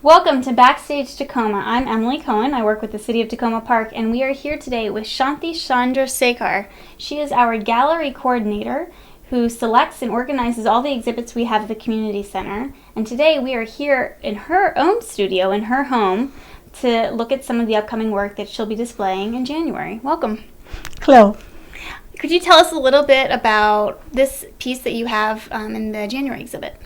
Welcome to BackStage Takoma. I'm Emily Cohen. I work with the City of Takoma Park, and we are here today with Shanthi Chandra Sekar. She is our gallery coordinator who selects and organizes all the exhibits we have at the community center. And today we are here in her own studio, in her home, to look at some of the upcoming work that she'll be displaying in January. Welcome. Hello. Could you tell us a little bit about this piece that you have in the January exhibit?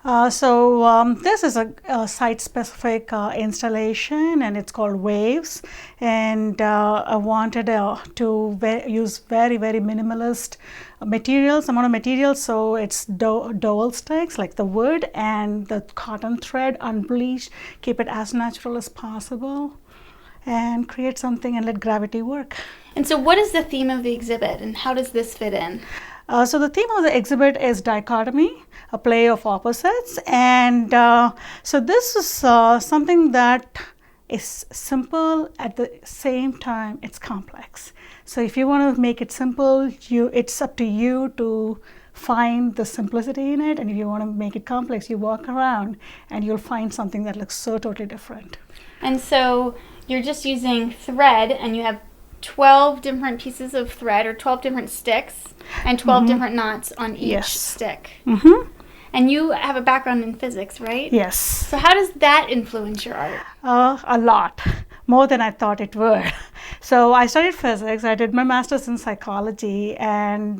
This is a site-specific installation, and it's called Waves. And I wanted to use very, very minimalist amount of materials. So it's dowel sticks, like the wood, and the cotton thread unbleached. Keep it as natural as possible, and create something and let gravity work. And so what is the theme of the exhibit, and how does this fit in? So the theme of the exhibit is Dichotomy, a play of opposites. And so this is something that is simple, at the same time it's complex. So if you want to make it simple, it's up to you to find the simplicity in it. And if you want to make it complex, you walk around and you'll find something that looks so totally different. And so you're just using thread, and you have 12 different pieces of thread, or 12 different sticks, and 12 different knots on each stick. And you have a background in physics, right? Yes. So how does that influence your art? A lot, more than I thought it would. So I studied physics. I did my master's in psychology and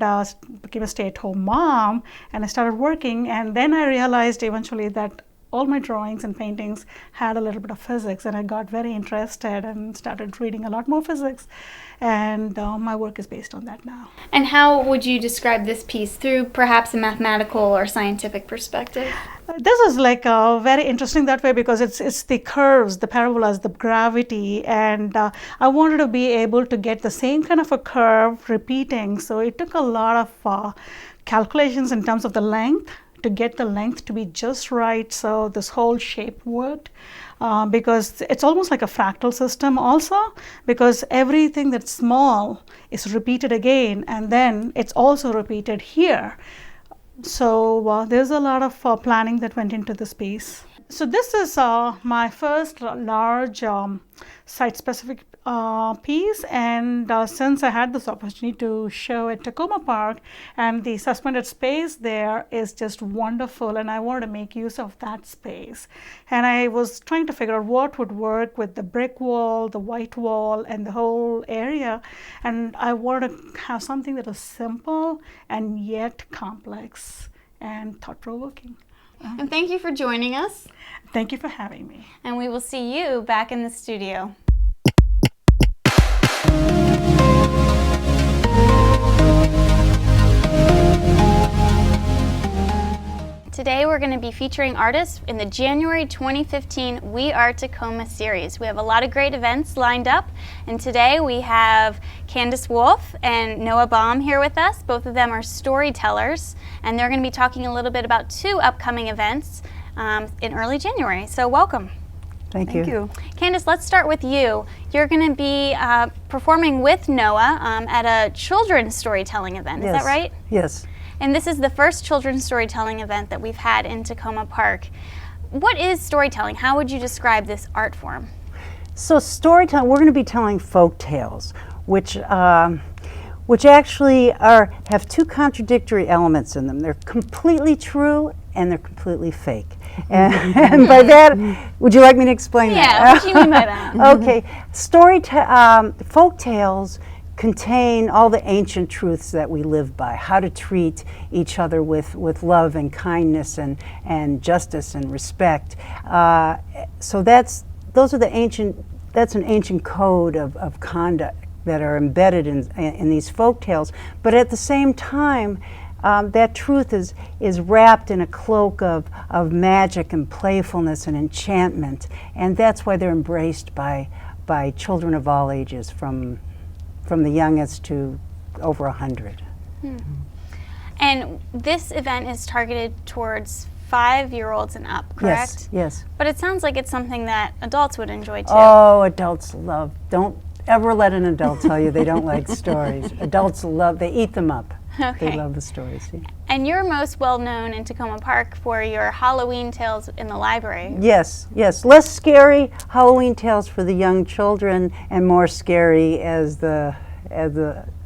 became a stay-at-home mom, and I started working. And then I realized eventually that all my drawings and paintings had a little bit of physics, and I got very interested and started reading a lot more physics, and my work is based on that now. And how would you describe this piece through perhaps a mathematical or scientific perspective? This is like very interesting that way, because it's the curves, the parabolas, the gravity, and I wanted to be able to get the same kind of a curve repeating. So it took a lot of calculations in terms of the length, to get the length to be just right, so this whole shape worked, because it's almost like a fractal system also, because everything that's small is repeated again, and then it's also repeated here. So there's a lot of planning that went into this piece. So this is my first large site-specific piece, and since I had this opportunity to show at Takoma Park, and the suspended space there is just wonderful, and I wanted to make use of that space. And I was trying to figure out what would work with the brick wall, the white wall, and the whole area, and I wanted to have something that was simple and yet complex and thought-provoking. And thank you for joining us. Thank you for having me. And we will see you back in the studio. Today we're going to be featuring artists in the January 2015 We Are Takoma series. We have a lot of great events lined up, and today we have Candace and Baum here with us. Both of them are storytellers, and they're going to be talking a little bit about two upcoming events in early January. So welcome. Thank you. Candace, let's start with you. You're going to be performing with Noah at a children's storytelling event. Yes. Is that right? Yes. And this is the first children's storytelling event that we've had in Takoma Park. What is storytelling? How would you describe this art form? So storytelling, we're going to be telling folk tales, which actually have two contradictory elements in them. They're completely true and they're completely fake. And by that, would you like me to explain that? Yeah, what do you mean by that? Okay, folk tales contain all the ancient truths that we live by, how to treat each other with love and kindness and justice and respect. So that's an ancient code of conduct that are embedded in these folk tales. But at the same time, that truth is wrapped in a cloak of magic and playfulness and enchantment, and that's why they're embraced by children of all ages, from the youngest to over 100. And this event is targeted towards 5-year-olds and up, correct? Yes. But it sounds like it's something that adults would enjoy too. Oh, adults love. Don't ever let an adult tell you they don't like stories. Adults love, they eat them up. Okay. They love the stories. Yeah. And you're most well known in Takoma Park for your Halloween tales in the library. Yes, yes. Less scary Halloween tales for the young children, and more scary as the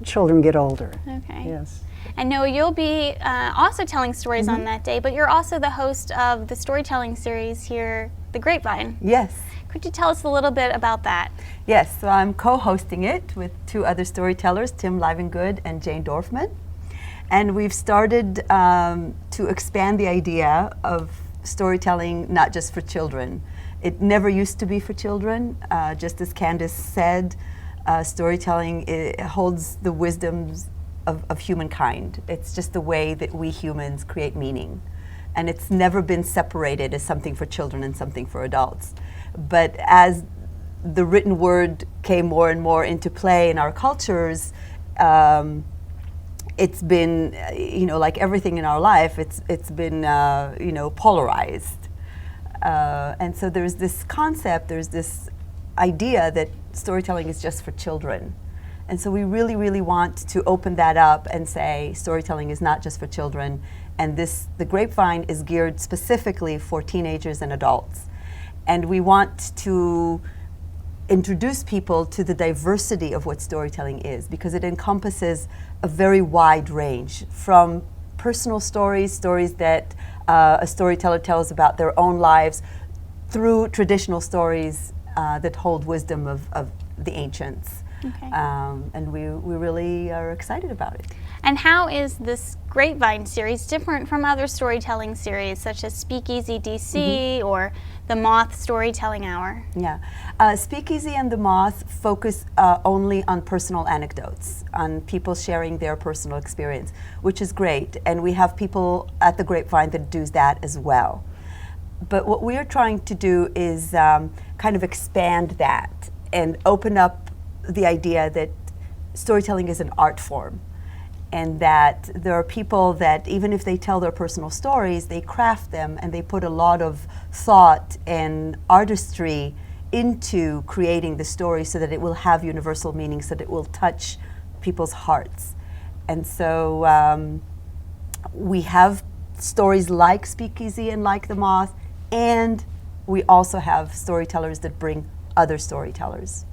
children get older. Okay. Yes. And Noah, you'll be also telling stories on that day, but you're also the host of the storytelling series here, The Grapevine. Yes. Could you tell us a little bit about that? Yes, so I'm co-hosting it with two other storytellers, Tim Livengood and Jane Dorfman. And we've started to expand the idea of storytelling not just for children. It never used to be for children. Just as Candace said, storytelling holds the wisdoms of humankind. It's just the way that we humans create meaning. And it's never been separated as something for children and something for adults. But as the written word came more and more into play in our cultures, it's been, like everything in our life, it's been, polarized. And so there's this concept, there's this idea that storytelling is just for children. And so we really, really want to open that up and say storytelling is not just for children. And The Grapevine is geared specifically for teenagers and adults. And we want to introduce people to the diversity of what storytelling is, because it encompasses a very wide range, from personal stories that a storyteller tells about their own lives, through traditional stories that hold wisdom of the ancients. Okay. And we really are excited about it. And how is this Grapevine series different from other storytelling series, such as Speakeasy DC or the Moth Storytelling Hour? Yeah. Speakeasy and the Moth focus only on personal anecdotes, on people sharing their personal experience, which is great. And we have people at the Grapevine that do that as well. But what we are trying to do is kind of expand that and open up the idea that storytelling is an art form, and that there are people that, even if they tell their personal stories, they craft them and they put a lot of thought and artistry into creating the story so that it will have universal meaning, so that it will touch people's hearts. And so we have stories like Speakeasy and like The Moth, and we also have storytellers that bring other stories,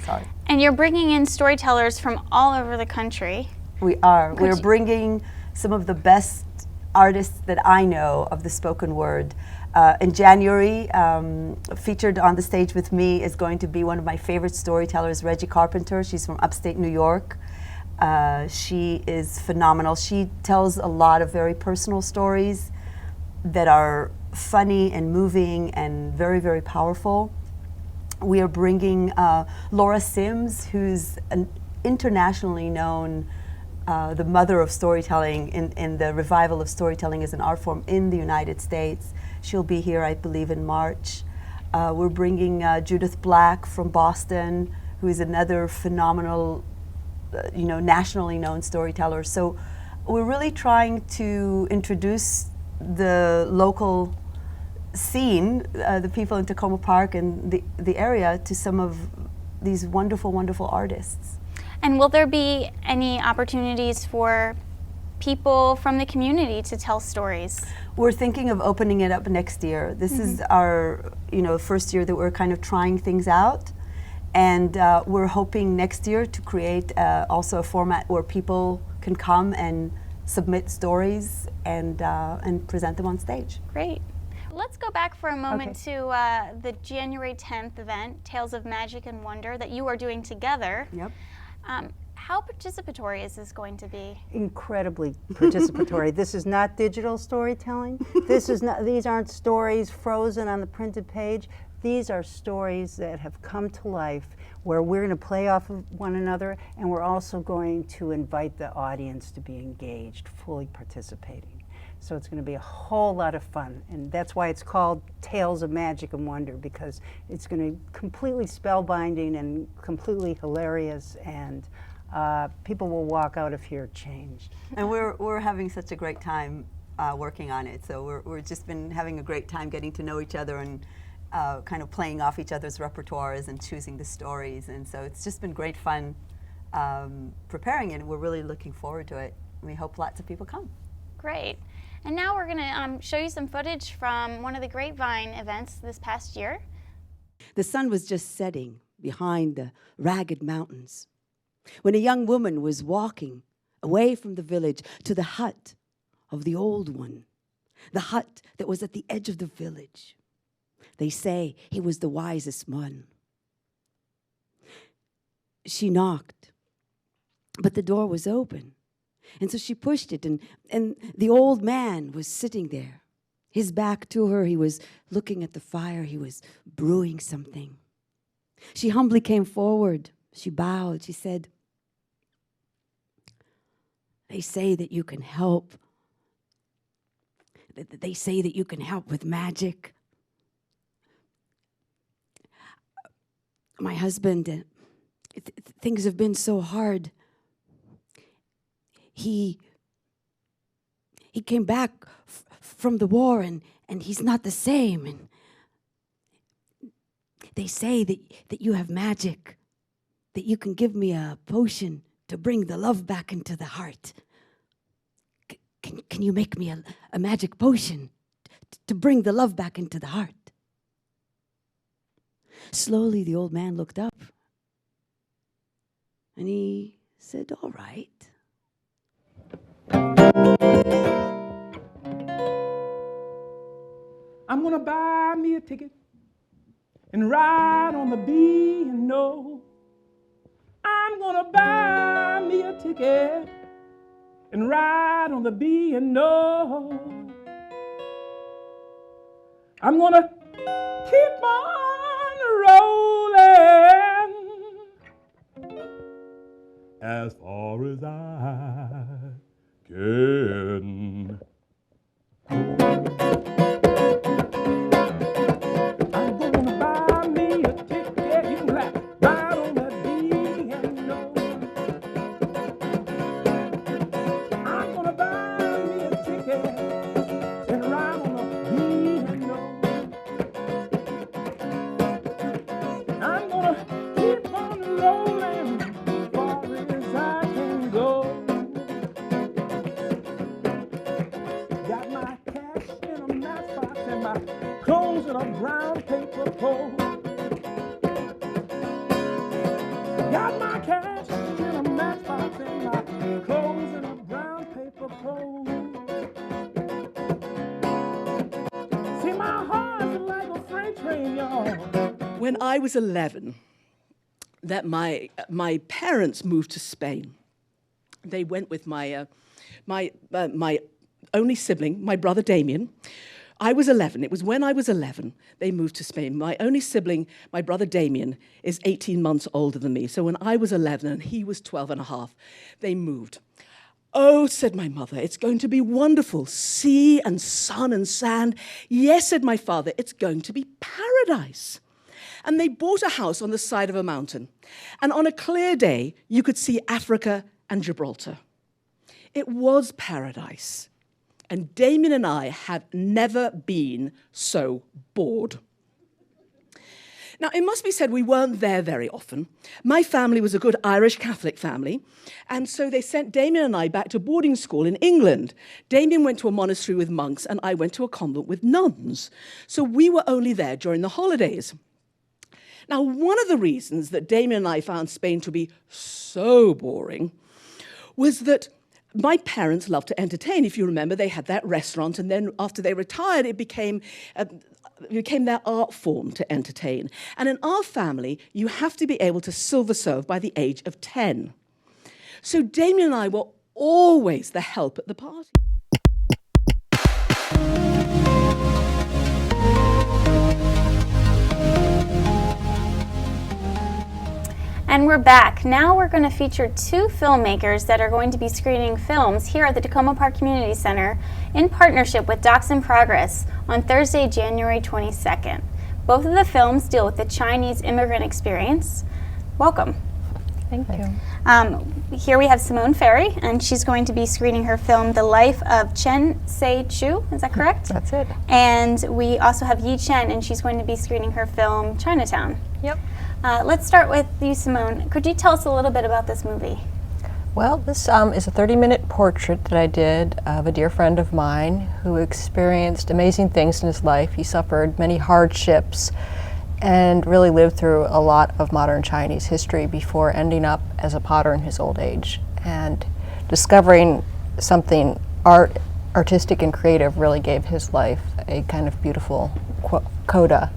sorry. And you're bringing in storytellers from all over the country. We are. We're bringing some of the best artists that I know of the spoken word. In January, featured on the stage with me is going to be one of my favorite storytellers, Reggie Carpenter. She's from upstate New York. She is phenomenal. She tells a lot of very personal stories that are funny and moving and very, very powerful. We are bringing Laura Sims, who's an internationally known, the mother of storytelling in the revival of storytelling as an art form in the United States. She'll be here, I believe, in March. We're bringing Judith Black from Boston, who is another phenomenal, nationally known storyteller. So we're really trying to introduce the local scene, the people in Takoma Park and the area, to some of these wonderful, wonderful artists. And will there be any opportunities for people from the community to tell stories? We're thinking of opening it up next year. This is our, first year that we're kind of trying things out, and we're hoping next year to create also a format where people can come and submit stories and present them on stage. Great. Let's go back for a moment to the January 10th event, Tales of Magic and Wonder, that you are doing together. Yep. How participatory is this going to be? Incredibly participatory. This is not digital storytelling. These aren't stories frozen on the printed page. These are stories that have come to life, where we're going to play off of one another, and we're also going to invite the audience to be engaged, fully participating. So it's going to be a whole lot of fun, and that's why it's called Tales of Magic and Wonder, because it's going to be completely spellbinding and completely hilarious, and people will walk out of here changed. And we're having such a great time working on it. So we're just been having a great time getting to know each other and kind of playing off each other's repertoires and choosing the stories. And so it's just been great fun preparing it, and we're really looking forward to it. We hope lots of people come. Great. And now we're going to show you some footage from one of the Grapevine events this past year. The sun was just setting behind the ragged mountains when a young woman was walking away from the village to the hut of the old one, the hut that was at the edge of the village. They say he was the wisest one. She knocked, but the door was open. And so she pushed it, and the old man was sitting there. His back to her, he was looking at the fire. He was brewing something. She humbly came forward. She bowed. She said, "They say that you can help. They say that you can help with magic. My husband, things have been so hard. He came back from the war, and he's not the same. And they say that you have magic, that you can give me a potion to bring the love back into the heart. Can you make me a magic potion to bring the love back into the heart?" Slowly, the old man looked up, and he said, "All right." I'm gonna buy me a ticket and ride on the B&O. I'm gonna buy me a ticket and ride on the B&O. I'm gonna keep on rolling as far as I can. I'm gonna buy me a ticket, you can clap, ride on that B&O. I'm gonna buy me a ticket and ride on the B&O. I'm gonna keep on rolling as far as I can go. Got my cash in a matchbox and my clothes in a brown paper pole. Got my cash in a matchbox and my clothes in a brown paper pole. See, my heart's like a freight train, y'all. When I was 11, that my parents moved to Spain. They went with my only sibling, my brother Damien. I was 11. It was when I was 11 they moved to Spain. My only sibling, my brother Damien, is 18 months older than me. So when I was 11 and he was 12 and a half, they moved. "Oh," said my mother, "it's going to be wonderful. Sea and sun and sand." "Yes," said my father, "it's going to be paradise." And they bought a house on the side of a mountain. And on a clear day, you could see Africa and Gibraltar. It was paradise. And Damien and I have never been so bored. Now, it must be said we weren't there very often. My family was a good Irish Catholic family, and so they sent Damien and I back to boarding school in England. Damien went to a monastery with monks, and I went to a convent with nuns. So we were only there during the holidays. Now, one of the reasons that Damien and I found Spain to be so boring was that my parents loved to entertain. If you remember, they had that restaurant, and then after they retired, it became their art form to entertain. And in our family, you have to be able to silver serve by the age of 10. So Damien and I were always the help at the party. And we're back. Now we're going to feature two filmmakers that are going to be screening films here at the Takoma Park Community Center in partnership with Docs in Progress on Thursday, January 22nd. Both of the films deal with the Chinese immigrant experience. Welcome. Thank you. Here we have Simone Fary, and she's going to be screening her film, The Life of Chen Sei-Chu, is that correct? That's it. And we also have Yi Chen, and she's going to be screening her film, Chinatown. Yep. Let's start with you, Simone. Could you tell us a little bit about this movie? Well, this is a 30-minute portrait that I did of a dear friend of mine who experienced amazing things in his life. He suffered many hardships and really lived through a lot of modern Chinese history before ending up as a potter in his old age. And discovering something artistic and creative really gave his life a kind of beautiful coda,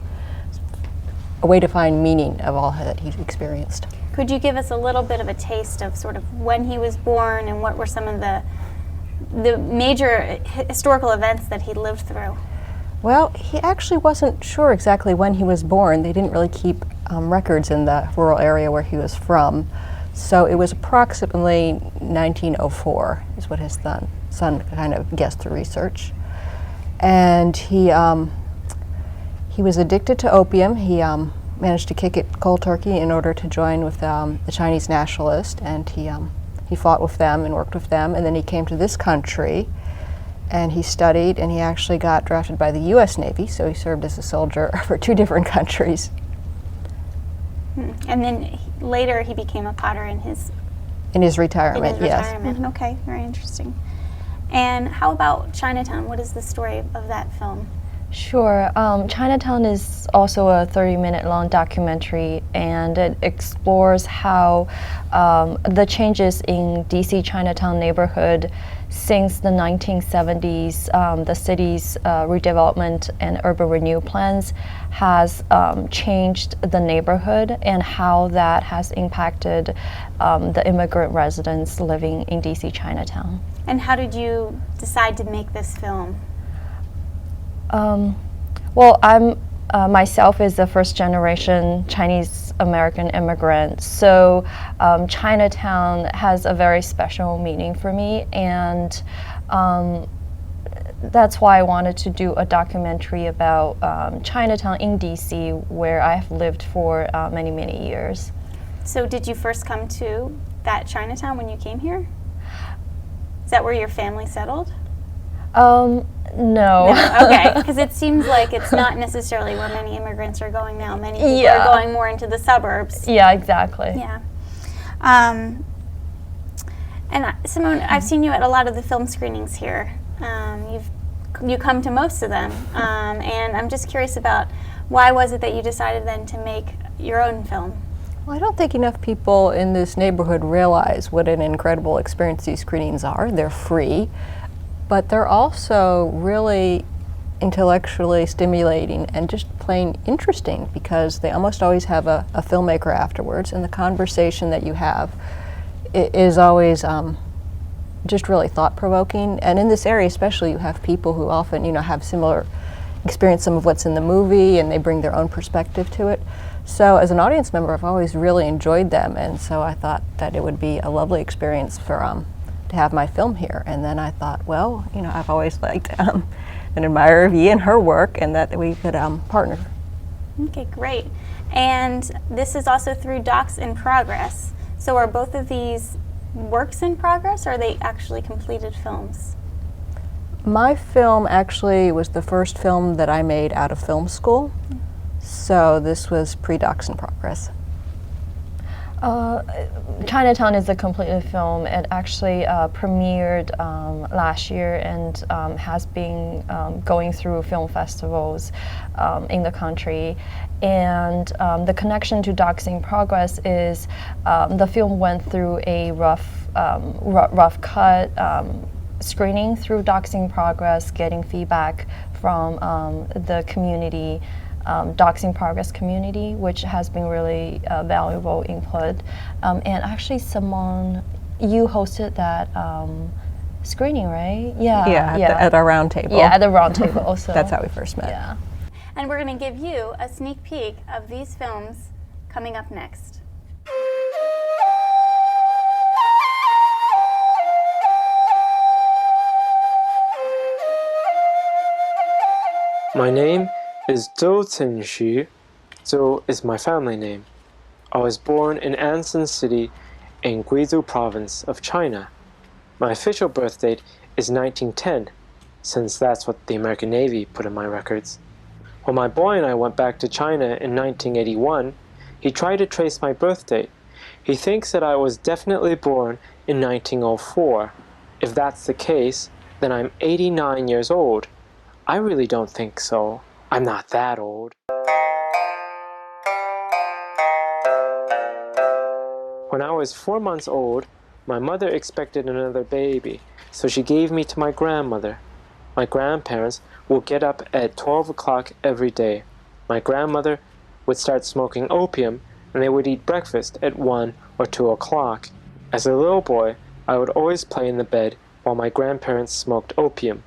a way to find meaning of all that he's experienced. Could you give us a little bit of a taste of sort of when he was born and what were some of the major historical events that he lived through? Well, he actually wasn't sure exactly when he was born. They didn't really keep records in the rural area where he was from. So it was approximately 1904 is what his son kind of guessed through research. And he was addicted to opium. He managed to kick it cold turkey in order to join with the Chinese nationalists, and he fought with them and worked with them, and then he came to this country and he studied, and he actually got drafted by the U.S. Navy, so he served as a soldier for 2 different countries. And then later he became a potter in his retirement, yes. Okay, very interesting. And how about Chinatown? What is the story of that film? Sure. Chinatown is also a 30-minute long documentary, and it explores how the changes in DC Chinatown neighborhood since the 1970s, the city's redevelopment and urban renewal plans has changed the neighborhood and how that has impacted the immigrant residents living in DC Chinatown. And how did you decide to make this film? Well, I'm myself is a first-generation Chinese American immigrant, so Chinatown has a very special meaning for me, and that's why I wanted to do a documentary about Chinatown in DC, where I have lived for many, many years. So did you first come to that Chinatown when you came here? Is that where your family settled? No. Okay, because it seems like it's not necessarily where many immigrants are going now. Many people are going more into the suburbs. Yeah, exactly. Yeah. And Simone, I've seen you at a lot of the film screenings here. You come to most of them, and I'm just curious about why was it that you decided then to make your own film? Well, I don't think enough people in this neighborhood realize what an incredible experience these screenings are. They're free, but they're also really intellectually stimulating and just plain interesting, because they almost always have a filmmaker afterwards, and the conversation that you have is always just really thought-provoking. And in this area especially, you have people who often have similar experience, some of what's in the movie, and they bring their own perspective to it. So as an audience member, I've always really enjoyed them, and so I thought that it would be a lovely experience for to have my film here. And then I thought, well, I've always liked an admirer of Yi and her work, and that we could partner. Okay, great. And this is also through Docs in Progress. So are both of these works in progress, or are they actually completed films? My film actually was the first film that I made out of film school. So this was pre-Docs in Progress. Chinatown is a completed film. It actually premiered last year and has been going through film festivals in the country. And the connection to Docs in Progress is the film went through a rough cut screening through Docs in Progress, getting feedback from the community. Docs in Progress community, which has been really valuable input. And actually, Simone, you hosted that screening, right? Yeah, at our round table. Yeah, at the round table also. That's how we first met. Yeah. And we're going to give you a sneak peek of these films coming up next. My name is Zhou Chenxu. Zhou is my family name. I was born in Ansan City in Guizhou province of China. My official birth date is 1910, since that's what the American Navy put in my records. When my boy and I went back to China in 1981, He tried to trace my birth date. He thinks that I was definitely born in 1904. If that's the case, then I'm 89 years old. I really don't think so. I'm not that old. When I was 4 months old, my mother expected another baby, so she gave me to my grandmother. My grandparents would get up at 12 o'clock every day. My grandmother would start smoking opium, and they would eat breakfast at 1 or 2 o'clock. As a little boy, I would always play in the bed while my grandparents smoked opium.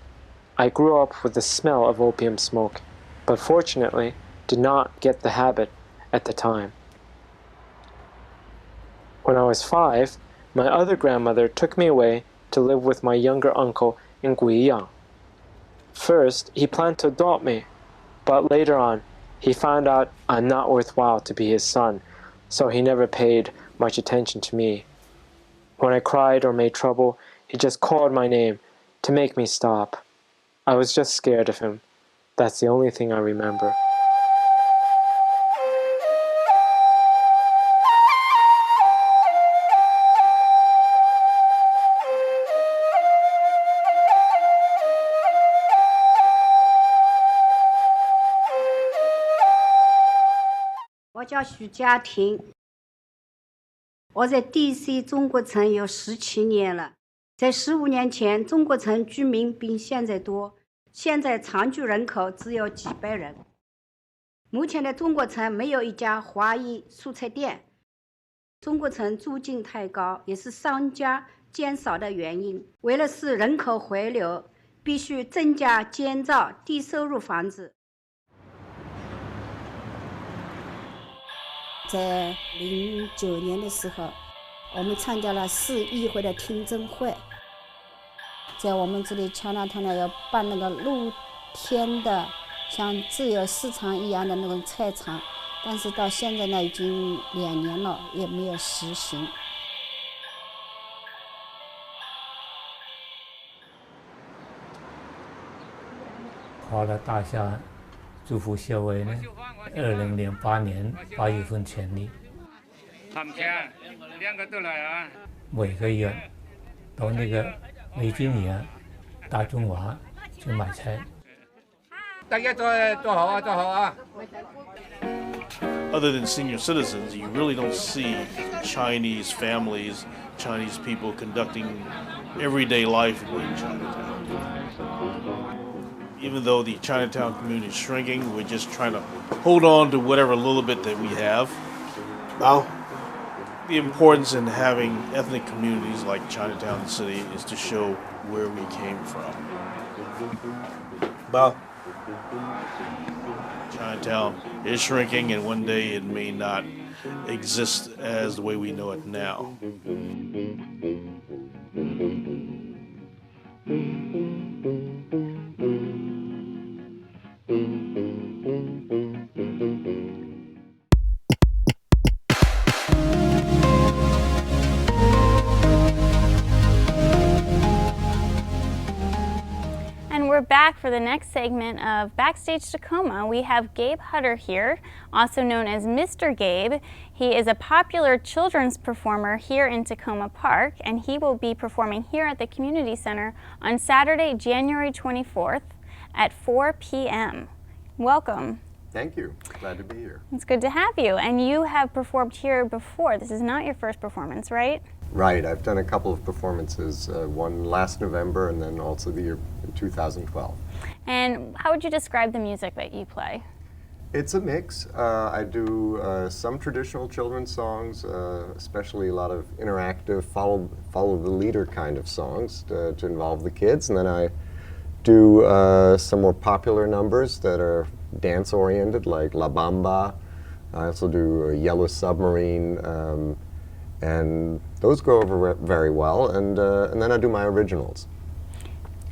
I grew up with the smell of opium smoke, but fortunately did not get the habit at the time. When I was 5, my other grandmother took me away to live with my younger uncle in Guiyang. First, he planned to adopt me, but later on, he found out I'm not worthwhile to be his son, so he never paid much attention to me. When I cried or made trouble, he just called my name to make me stop. I was just scared of him. That's the only thing I remember.我叫许家婷，我在 DC 中国城有17年了。在15年前，中国城居民比现在多，现在常住人口只有几百人。目前的中国城没有一家华裔蔬菜店。中国城租金太高，也是商家减少的原因。为了使人口回流，必须增加建造低收入房子。在09年的时候，我们参加了市议会的听证会，在我们这里乔纳团呢要办那个露天的像自由市场一样的那种菜场，但是到现在呢已经2年了，也没有实行。华乐大厦祝福协会呢，2008年8月份成立。他们家2个都来啊。每个月到那个美金园、大中华去买菜。大家做好啊，做好啊。Other than senior citizens, you really don't see Chinese families, Chinese people conducting everyday life in Chinatown. Even though the Chinatown community is shrinking, we're just trying to hold on to whatever little bit that we have. Now, the importance in having ethnic communities like Chinatown City is to show where we came from. Well, Chinatown is shrinking, and one day it may not exist as the way we know it now. And we're back for the next segment of Backstage Takoma. We have Gabe Hutter here, also known as Mr. Gabe. He is a popular children's performer here in Takoma Park, and he will be performing here at the Community Center on Saturday, January 24th at 4 p.m. Welcome. Thank you. Glad to be here. It's good to have you. And you have performed here before. This is not your first performance, right? Right. I've done a couple of performances, one last November and then also the year in 2012. And how would you describe the music that you play? It's a mix. I do some traditional children's songs, especially a lot of interactive, follow the leader kind of songs to involve the kids. And then I do some more popular numbers that are dance-oriented, like La Bamba. I also do Yellow Submarine, and those go over very well. And then I do my originals.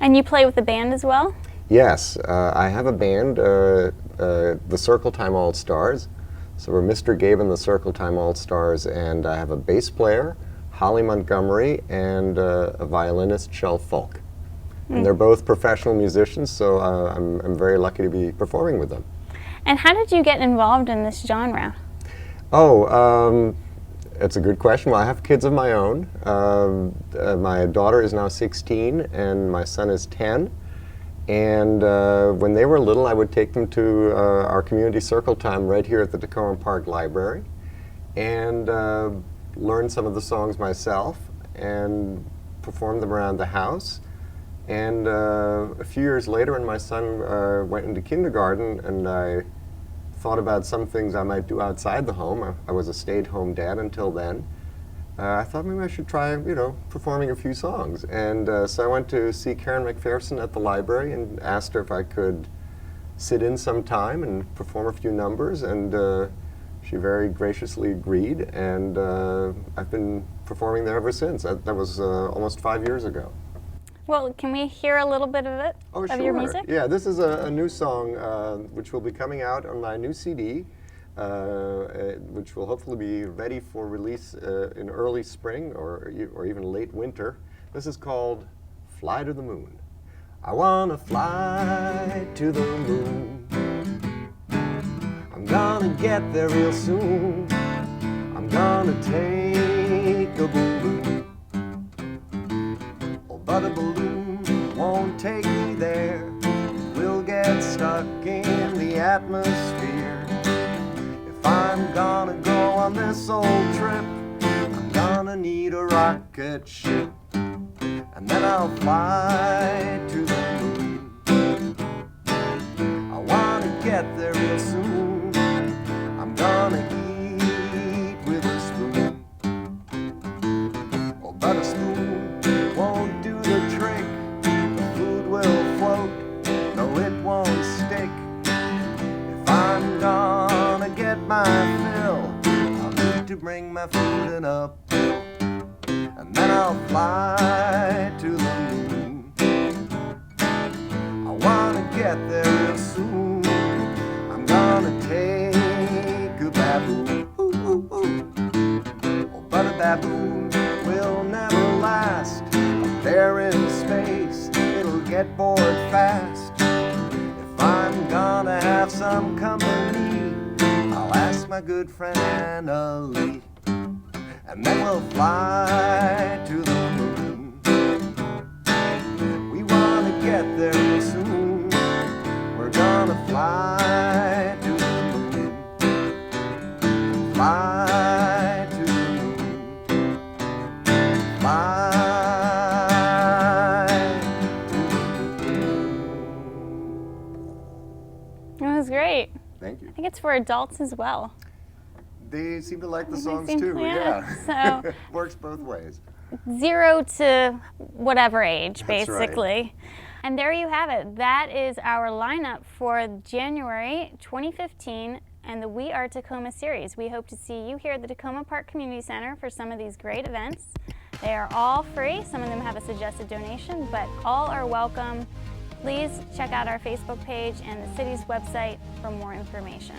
And you play with the band as well? Yes, I have a band, the Circle Time All-Stars. So we're Mr. Gabe and the Circle Time All-Stars, and I have a bass player, Holly Montgomery, and a violinist, Shel Falk. And they're both professional musicians, so I'm very lucky to be performing with them. And how did you get involved in this genre? Oh, it's a good question. Well, I have kids of my own. My daughter is now 16 and my son is 10. And when they were little, I would take them to our community circle time right here at the Takoma Park Library and learn some of the songs myself and perform them around the house. And a few years later, when my son went into kindergarten and I thought about some things I might do outside the home. I was a stay-at-home dad until then. I thought maybe I should try, performing a few songs. And so I went to see Karen McPherson at the library and asked her if I could sit in some time and perform a few numbers. And she very graciously agreed. And I've been performing there ever since. That was almost 5 years ago. Well, can we hear a little bit of it, of sure. Your music? Yeah, this is a new song which will be coming out on my new CD, which will hopefully be ready for release in early spring or even late winter. This is called Fly to the Moon. I wanna fly to the moon. I'm gonna get there real soon. I'm gonna take a balloon. But a balloon won't take me there. We'll get stuck in the atmosphere. If I'm gonna go on this old trip, I'm gonna need a rocket ship. And then I'll fly to the moon. I wanna get there real soon. I'm gonna eat with a spoon. Oh, but a spoon won't do the trick. The food will float, no it won't stick. If I'm gonna get my fill, I'll need to bring my food in a pill. And then I'll fly to the moon. I wanna get there real soon. I'm gonna take a baboon. Ooh, ooh, ooh. Oh, but a baboon will never last. Up there in space, it'll get bored fast. If I'm gonna have some company, I'll ask my good friend Annalie. And then we'll fly to the moon. We wanna get there real soon. We're gonna fly to the moon. Fly to the moon. Fly to the moon. That was great. Thank you. I think it's for adults as well. They seem to like the songs too, So works both ways. 0 to whatever age, That's basically. right. And there you have it. That is our lineup for January 2015 and the We Are Takoma series. We hope to see you here at the Takoma Park Community Center for some of these great events. They are all free. Some of them have a suggested donation, but all are welcome. Please check out our Facebook page and the city's website for more information.